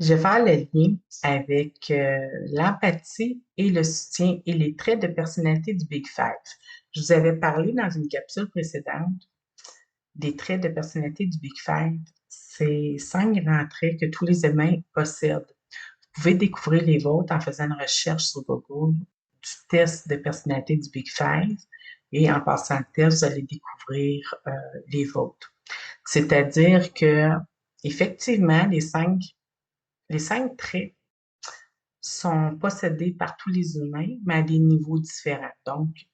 Je vais faire le lien avec l'empathie et le soutien et les traits de personnalité du Big Five. Je vous avais parlé dans une capsule précédente des traits de personnalité du Big Five. C'est 5 grands traits que tous les humains possèdent. Vous pouvez découvrir les vôtres en faisant une recherche sur Google du test de personnalité du Big Five et en passant le test, vous allez découvrir les vôtres. C'est-à-dire que effectivement, les cinq traits sont possédés par tous les humains, mais à des niveaux différents. Donc,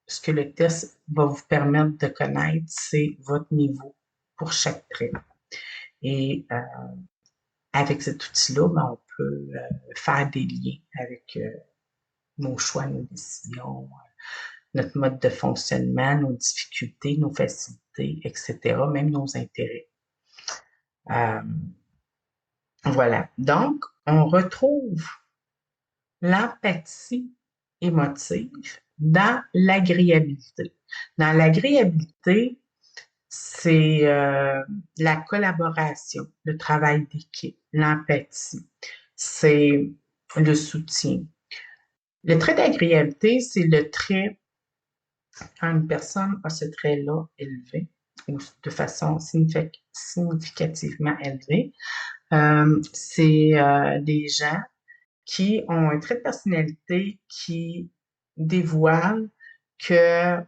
ce que le test va vous permettre de connaître, c'est votre niveau pour chaque trait. Et avec cet outil-là, ben, on peut faire des liens avec nos choix, nos décisions, notre mode de fonctionnement, nos difficultés, nos facilités, etc., même nos intérêts. Euh, voilà. Donc, on retrouve l'empathie émotive dans l'agréabilité. Dans l'agréabilité, c'est la collaboration, le travail d'équipe, l'empathie, c'est le soutien. Le trait d'agréabilité, c'est le trait, quand une personne a ce trait-là élevé, ou de façon significativement élevée, c'est des gens qui ont un trait de personnalité qui dévoile que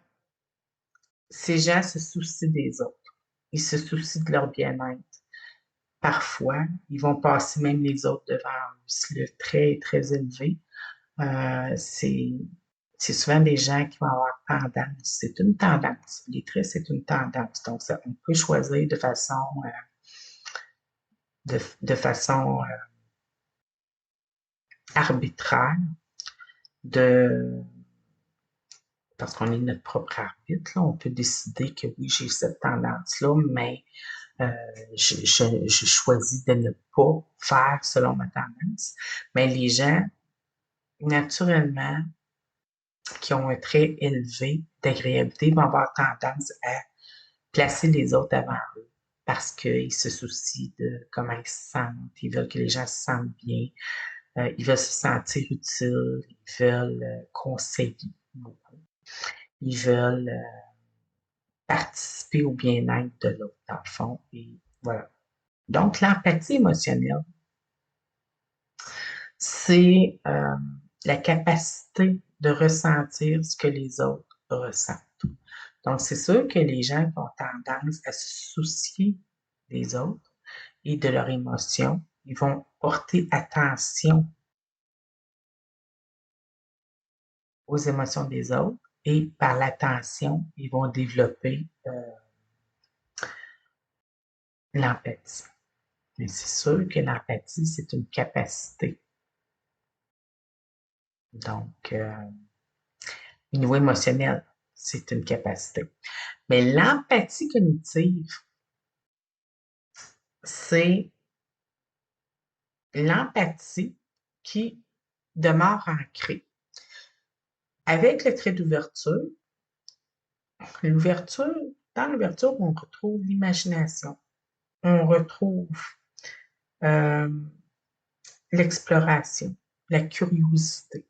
ces gens se soucient des autres. Ils se soucient de leur bien-être. Parfois, ils vont passer même les autres devant eux. Si le trait est très élevé, euh, c'est, c'est souvent des gens qui vont avoir tendance. C'est une tendance. Les traits, c'est une tendance. Donc, on peut choisir de façon arbitraire de parce qu'on est notre propre arbitre, là, on peut décider que oui, j'ai cette tendance-là, mais euh, je choisis de ne pas faire selon ma tendance. Mais les gens, naturellement, qui ont un trait élevé d'agréabilité vont avoir tendance à placer les autres avant eux parce qu'ils se soucient de comment ils se sentent, ils veulent que les gens se sentent bien, ils veulent se sentir utiles, ils veulent conseiller beaucoup, ils veulent participer au bien-être de l'autre, dans le fond. Et voilà. Donc, l'empathie émotionnelle, c'est la capacité de ressentir ce que les autres ressentent. Donc, c'est sûr que les gens qui ont tendance à se soucier des autres et de leurs émotions, ils vont porter attention aux émotions des autres et par l'attention, ils vont développer l'empathie. Mais c'est sûr que l'empathie, c'est une capacité. Donc, au niveau émotionnel, c'est une capacité. Mais l'empathie cognitive, c'est l'empathie qui demeure ancrée. Avec le trait d'ouverture, dans l'ouverture, on retrouve l'imagination, on retrouve euh, l'exploration, la curiosité,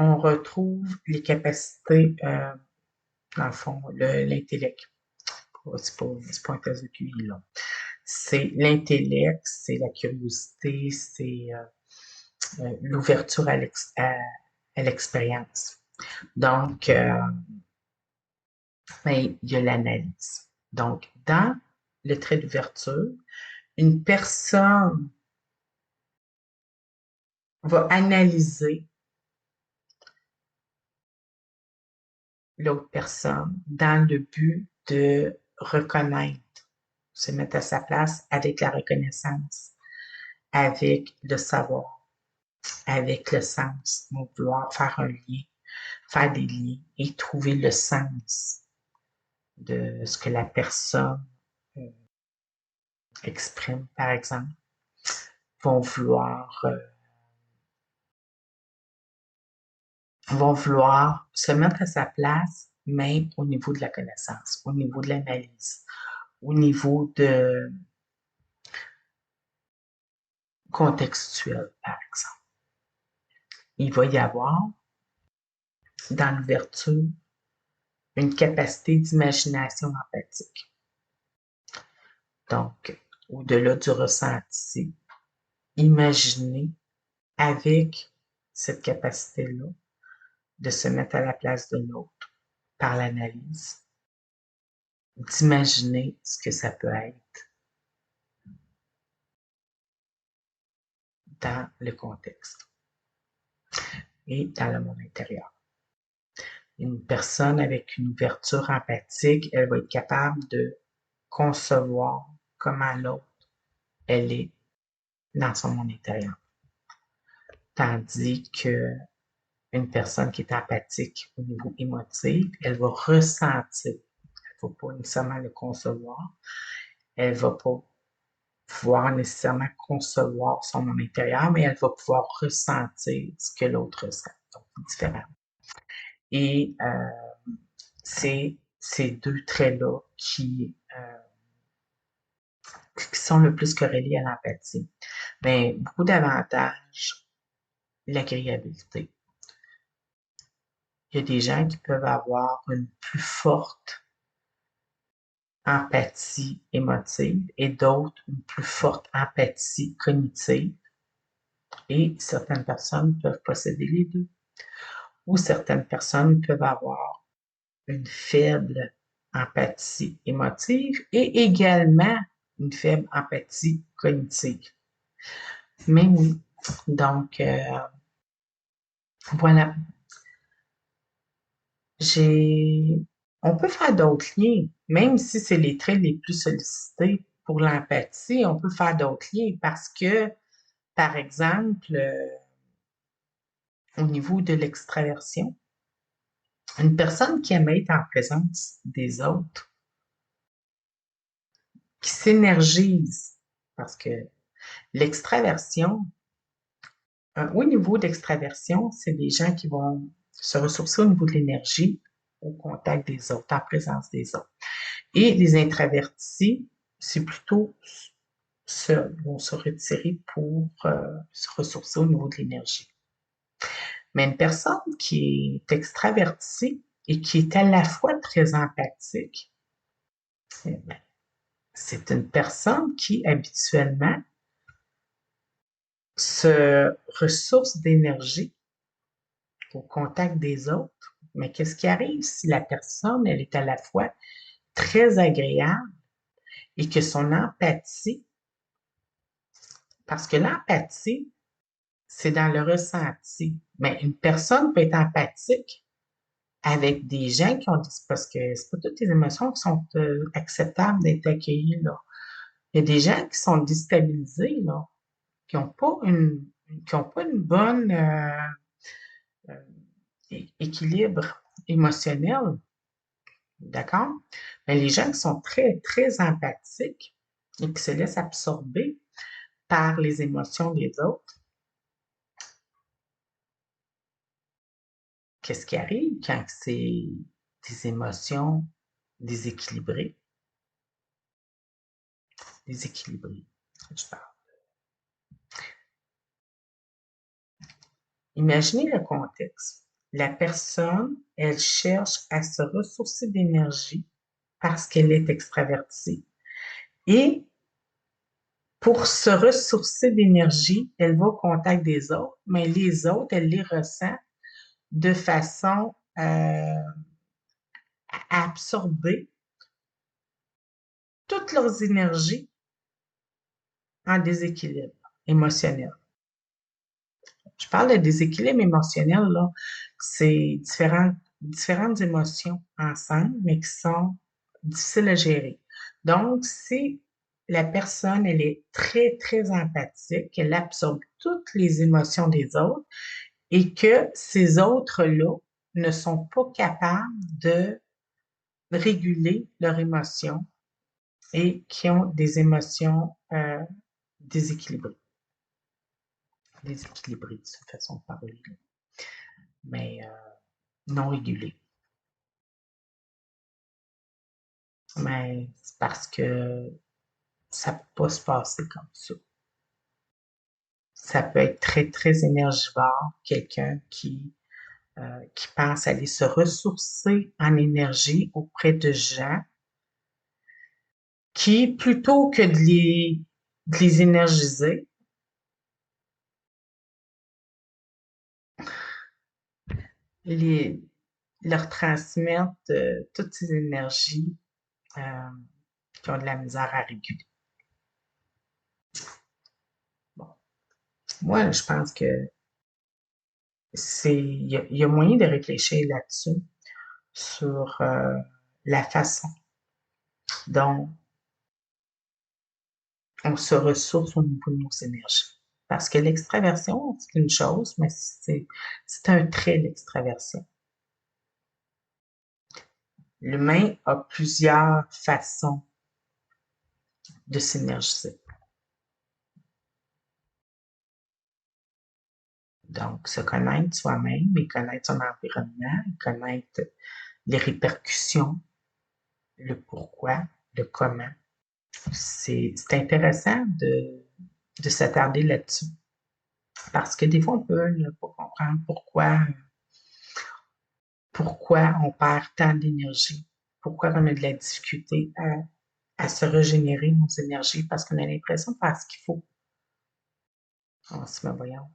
on retrouve les capacités, dans le fond, l'intellect. C'est pas un test de QI, là. C'est l'intellect, c'est la curiosité, c'est l'ouverture à l'expérience. Donc, ben, il y a l'analyse. Donc, dans le trait d'ouverture, une personne va analyser l'autre personne dans le but de reconnaître, se mettre à sa place avec la reconnaissance, avec le savoir, avec le sens. On va vouloir faire un lien, faire des liens et trouver le sens de ce que la personne euh, exprime, par exemple, vont vouloir, euh, vont vouloir se mettre à sa place, même au niveau de la connaissance, au niveau de l'analyse, au niveau contextuel, par exemple. Il va y avoir, dans l'ouverture, une capacité d'imagination empathique. Donc, au-delà du ressenti, imaginer avec cette capacité-là de se mettre à la place de l'autre par l'analyse, d'imaginer ce que ça peut être dans le contexte et dans le monde intérieur. Une personne avec une ouverture empathique, elle va être capable de concevoir comment l'autre, elle est dans son monde intérieur. Tandis que une personne qui est empathique au niveau émotif, elle va ressentir. Elle ne va pas nécessairement le concevoir. Elle ne va pas pouvoir nécessairement concevoir son monde intérieur, mais elle va pouvoir ressentir ce que l'autre ressent. Donc, c'est différent. Et c'est ces deux traits-là qui sont le plus corrélés à l'empathie. Mais beaucoup d'avantages, l'agréabilité. Il y a des gens qui peuvent avoir une plus forte empathie émotive et d'autres une plus forte empathie cognitive. Et certaines personnes peuvent posséder les deux. Ou certaines personnes peuvent avoir une faible empathie émotive et également une faible empathie cognitive. Mais oui, donc voilà. On peut faire d'autres liens, même si c'est les traits les plus sollicités pour l'empathie, on peut faire d'autres liens parce que, par exemple, au niveau de l'extraversion, une personne qui aime être en présence des autres, qui s'énergise, parce que l'extraversion, un haut niveau d'extraversion, c'est des gens qui vont se ressourcer au niveau de l'énergie, au contact des autres, en présence des autres. Et les introvertis, c'est plutôt vont se retirer pour se ressourcer au niveau de l'énergie. Mais une personne qui est extravertie et qui est à la fois très empathique, c'est une personne qui habituellement se ressource d'énergie au contact des autres. Mais qu'est-ce qui arrive si la personne, elle est à la fois très agréable et que son empathie, parce que l'empathie, c'est dans le ressenti. Mais une personne peut être empathique avec des gens qui ont, parce que c'est pas toutes les émotions qui sont acceptables d'être accueillies, là. Il y a des gens qui sont déstabilisés, là, qui ont pas une bonne euh, équilibre émotionnel, d'accord? Mais les gens qui sont très, très empathiques et qui se laissent absorber par les émotions des autres, qu'est-ce qui arrive quand c'est des émotions déséquilibrées? Déséquilibrées, je parle. Imaginez le contexte. La personne, elle cherche à se ressourcer d'énergie parce qu'elle est extravertie. Et pour se ressourcer d'énergie, elle va au contact des autres, mais les autres, elle les ressent de façon à absorber toutes leurs énergies en déséquilibre émotionnel. Je parle de déséquilibre émotionnel, là, c'est différentes émotions ensemble, mais qui sont difficiles à gérer. Donc, si la personne, elle est très, très empathique, elle absorbe toutes les émotions des autres et que ces autres-là ne sont pas capables de réguler leurs émotions et qui ont des émotions déséquilibrées. Déséquilibrées, c'est une façon de parler, là. Mais non régulées. Mais c'est parce que ça ne peut pas se passer comme ça. Ça peut être très, très énergivore, quelqu'un qui pense aller se ressourcer en énergie auprès de gens qui, plutôt que de les énergiser, les, leur transmettent toutes ces énergies euh, qui ont de la misère à réguler. Bon. Moi, je pense que il y a moyen de réfléchir là-dessus, sur la façon dont on se ressource au niveau de nos énergies. Parce que l'extraversion, c'est une chose, mais c'est un trait, l'extraversion. L'humain a plusieurs façons de s'énergiser. Donc, se connaître soi-même, et connaître son environnement, connaître les répercussions, le pourquoi, le comment. C'est intéressant de s'attarder là-dessus. Parce que des fois, on peut ne pas comprendre pourquoi on perd tant d'énergie, pourquoi on a de la difficulté à se régénérer nos énergies, parce qu'on a l'impression de faire ce qu'il faut. On se met, voyons.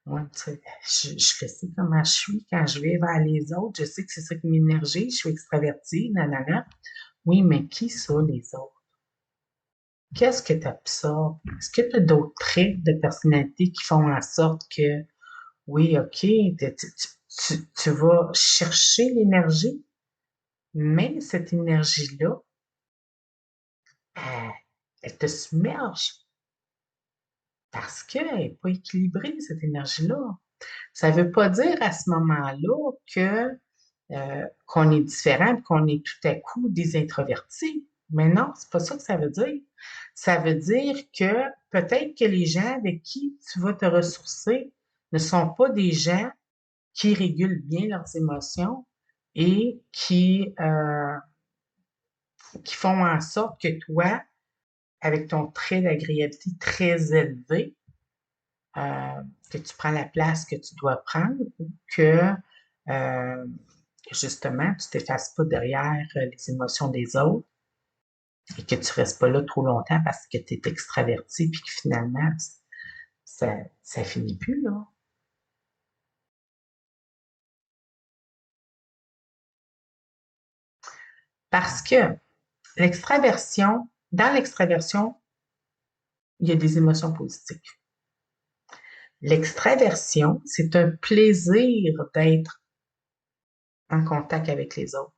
Moi, tu sais, je sais comment je suis quand je vais vers les autres. Je sais que c'est ça qui m'énergie. Je suis extravertie, nanana. Oui, mais qui ça, les autres? Qu'est-ce que tu absorbes? Est-ce que tu as d'autres traits de personnalité qui font en sorte que, oui, OK, tu vas chercher l'énergie, mais cette énergie-là, elle, elle te submerge parce qu'elle n'est pas équilibrée, cette énergie-là. Ça ne veut pas dire à ce moment-là qu'on est différent, qu'on est tout à coup des introvertis. Mais non, c'est pas ça que ça veut dire. Ça veut dire que peut-être que les gens avec qui tu vas te ressourcer ne sont pas des gens qui régulent bien leurs émotions et qui font en sorte que toi, avec ton trait d'agréabilité très élevé, euh, que tu prends la place que tu dois prendre ou que euh, justement, tu t'effaces pas derrière les émotions des autres et que tu restes pas là trop longtemps parce que tu es extraverti puis que finalement, ça finit plus, là. Parce que dans l'extraversion, il y a des émotions positives. L'extraversion, c'est un plaisir d'être en contact avec les autres.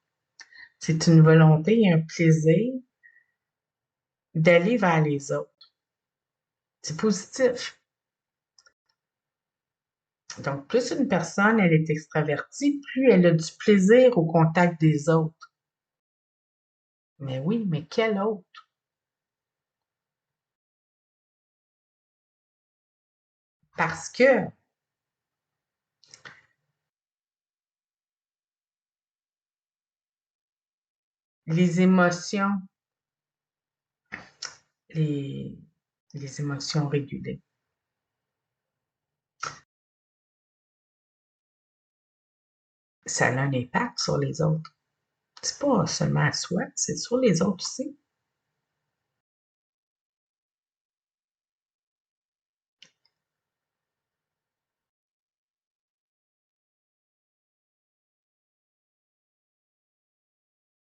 C'est une volonté et un plaisir d'aller vers les autres. C'est positif. Donc, plus une personne, elle est extravertie, plus elle a du plaisir au contact des autres. Mais oui, mais quel autre? Parce que les émotions, les, les émotions régulées, ça a un impact sur les autres. C'est pas seulement à soi, c'est sur les autres aussi.